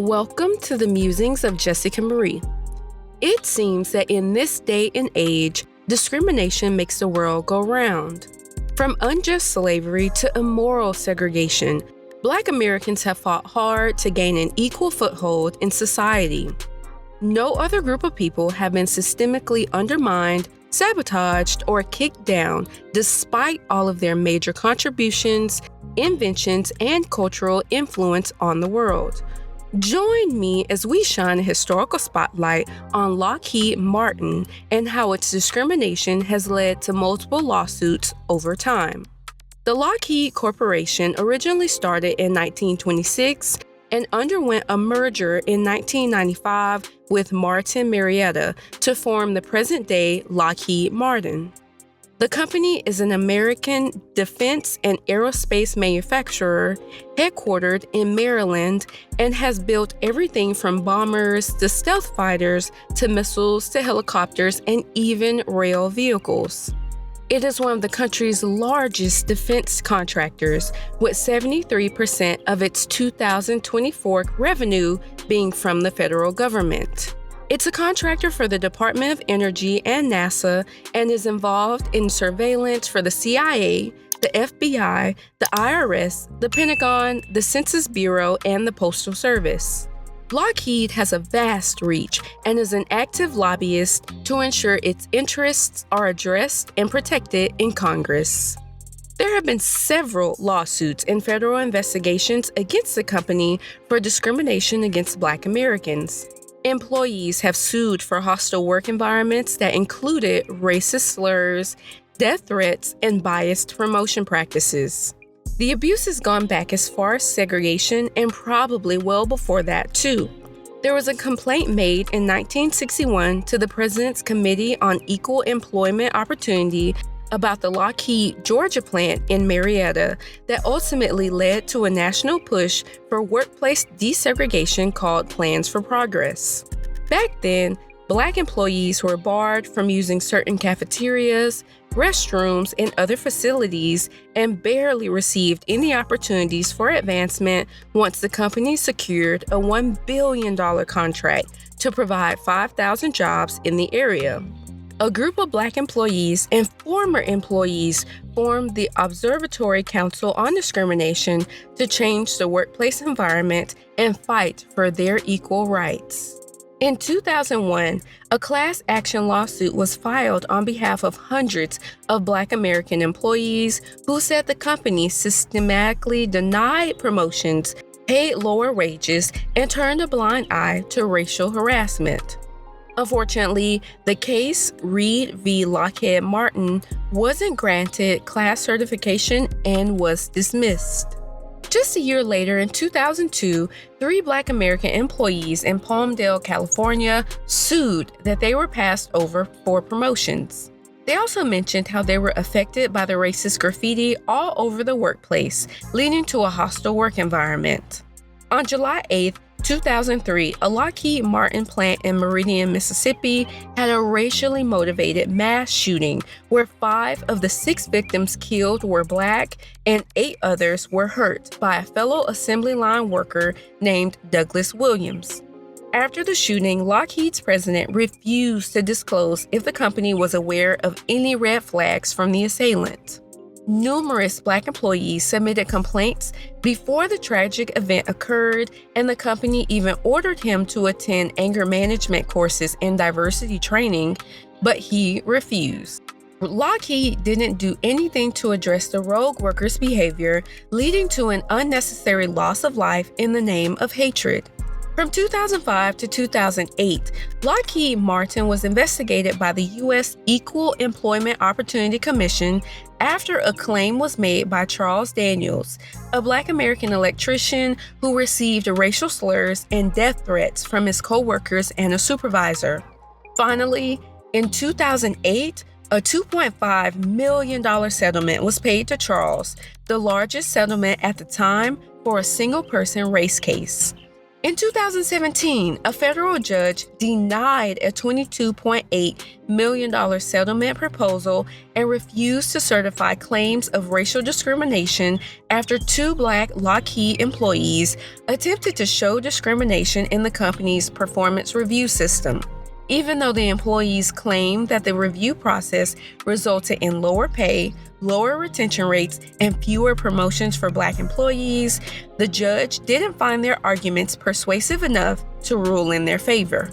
Welcome to the Musings of Jessica Marie. It seems that in this day and age, discrimination makes the world go round. From unjust slavery to immoral segregation, Black Americans have fought hard to gain an equal foothold in society. No other group of people have been systemically undermined, sabotaged, or kicked down despite all of their major contributions, inventions, and cultural influence on the world. Join me as we shine a historical spotlight on Lockheed Martin and how its discrimination has led to multiple lawsuits over time. The Lockheed Corporation originally started in 1926 and underwent a merger in 1995 with Martin Marietta to form the present-day Lockheed Martin. The company is an American defense and aerospace manufacturer headquartered in Maryland and has built everything from bombers to stealth fighters to missiles to helicopters and even rail vehicles. It is one of the country's largest defense contractors, with 73% of its 2024 revenue being from the federal government. It's a contractor for the Department of Energy and NASA and is involved in surveillance for the CIA, the FBI, the IRS, the Pentagon, the Census Bureau, and the Postal Service. Lockheed has a vast reach and is an active lobbyist to ensure its interests are addressed and protected in Congress. There have been several lawsuits and federal investigations against the company for discrimination against Black Americans. Employees have sued for hostile work environments that included racist slurs, death threats, and biased promotion practices. The abuse has gone back as far as segregation and probably well before that, too. There was a complaint made in 1961 to the President's Committee on Equal Employment Opportunity about the Lockheed, Georgia plant in Marietta that ultimately led to a national push for workplace desegregation called Plans for Progress. Back then, Black employees were barred from using certain cafeterias, restrooms, and other facilities and barely received any opportunities for advancement once the company secured a $1 billion contract to provide 5,000 jobs in the area. A group of Black employees and former employees formed the Observatory Council on Discrimination to change the workplace environment and fight for their equal rights. In 2001, a class action lawsuit was filed on behalf of hundreds of Black American employees who said the company systematically denied promotions, paid lower wages, and turned a blind eye to racial harassment. Unfortunately, the case, Reed v. Lockheed Martin, wasn't granted class certification and was dismissed. Just a year later, in 2002, 3 Black American employees in Palmdale, California, sued that they were passed over for promotions. They also mentioned how they were affected by the racist graffiti all over the workplace, leading to a hostile work environment. On July 8, 2003, a Lockheed Martin plant in Meridian, Mississippi, had a racially motivated mass shooting where 5 of the 6 victims killed were Black and 8 others were hurt by a fellow assembly line worker named Douglas Williams. After the shooting, Lockheed's president refused to disclose if the company was aware of any red flags from the assailant. Numerous Black employees submitted complaints before the tragic event occurred, and the company even ordered him to attend anger management courses and diversity training, but he refused. Lockheed didn't do anything to address the rogue workers' behavior, leading to an unnecessary loss of life in the name of hatred. From 2005 to 2008, Lockheed Martin was investigated by the U.S. Equal Employment Opportunity Commission after a claim was made by Charles Daniels, a Black American electrician who received racial slurs and death threats from his co-workers and a supervisor. Finally, in 2008, a $2.5 million settlement was paid to Charles, the largest settlement at the time for a single-person race case. In 2017, a federal judge denied a $22.8 million settlement proposal and refused to certify claims of racial discrimination after two Black Lockheed employees attempted to show discrimination in the company's performance review system. Even though the employees claimed that the review process resulted in lower pay, lower retention rates, and fewer promotions for Black employees, the judge didn't find their arguments persuasive enough to rule in their favor.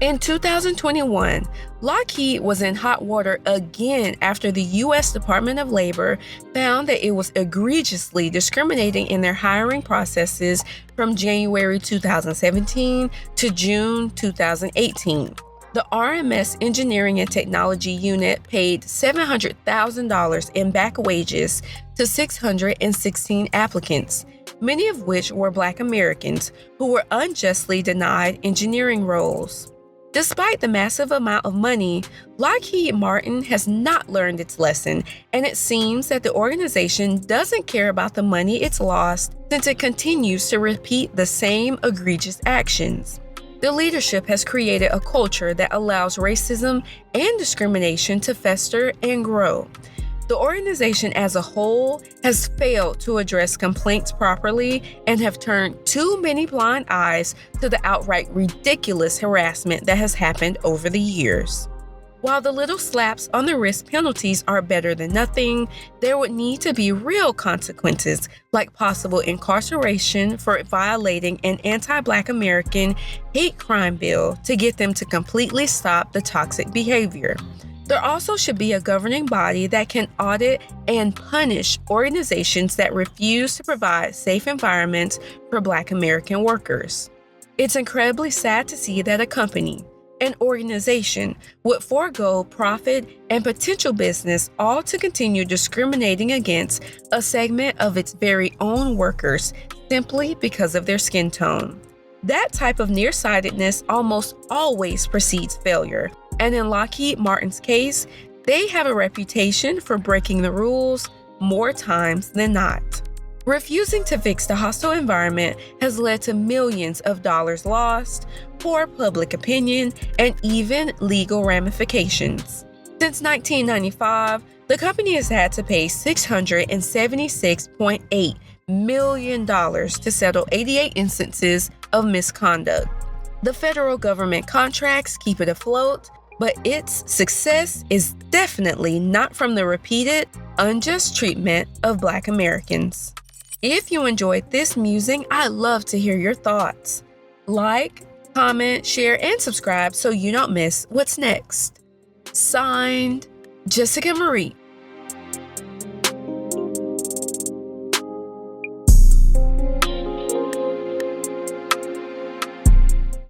In 2021, Lockheed was in hot water again after the U.S. Department of Labor found that it was egregiously discriminating in their hiring processes from January 2017 to June 2018. The RMS Engineering and Technology Unit paid $700,000 in back wages to 616 applicants, many of which were Black Americans who were unjustly denied engineering roles. Despite the massive amount of money, Lockheed Martin has not learned its lesson, and it seems that the organization doesn't care about the money it's lost since it continues to repeat the same egregious actions. The leadership has created a culture that allows racism and discrimination to fester and grow. The organization as a whole has failed to address complaints properly and have turned too many blind eyes to the outright ridiculous harassment that has happened over the years. While the little slaps on the wrist penalties are better than nothing, there would need to be real consequences, like possible incarceration for violating an anti-Black American hate crime bill to get them to completely stop the toxic behavior. There also should be a governing body that can audit and punish organizations that refuse to provide safe environments for Black American workers. It's incredibly sad to see that a company, an organization, would forego profit and potential business all to continue discriminating against a segment of its very own workers simply because of their skin tone. That type of nearsightedness almost always precedes failure, and in Lockheed Martin's case, they have a reputation for breaking the rules more times than not. Refusing to fix the hostile environment has led to millions of dollars lost, poor public opinion, and even legal ramifications. Since 1995, the company has had to pay $676.8 million to settle 88 instances of misconduct. The federal government contracts keep it afloat, but its success is definitely not from the repeated, unjust treatment of Black Americans. If you enjoyed this musing, I'd love to hear your thoughts. Like, comment, share, and subscribe so you don't miss what's next. Signed, Jessica Marie.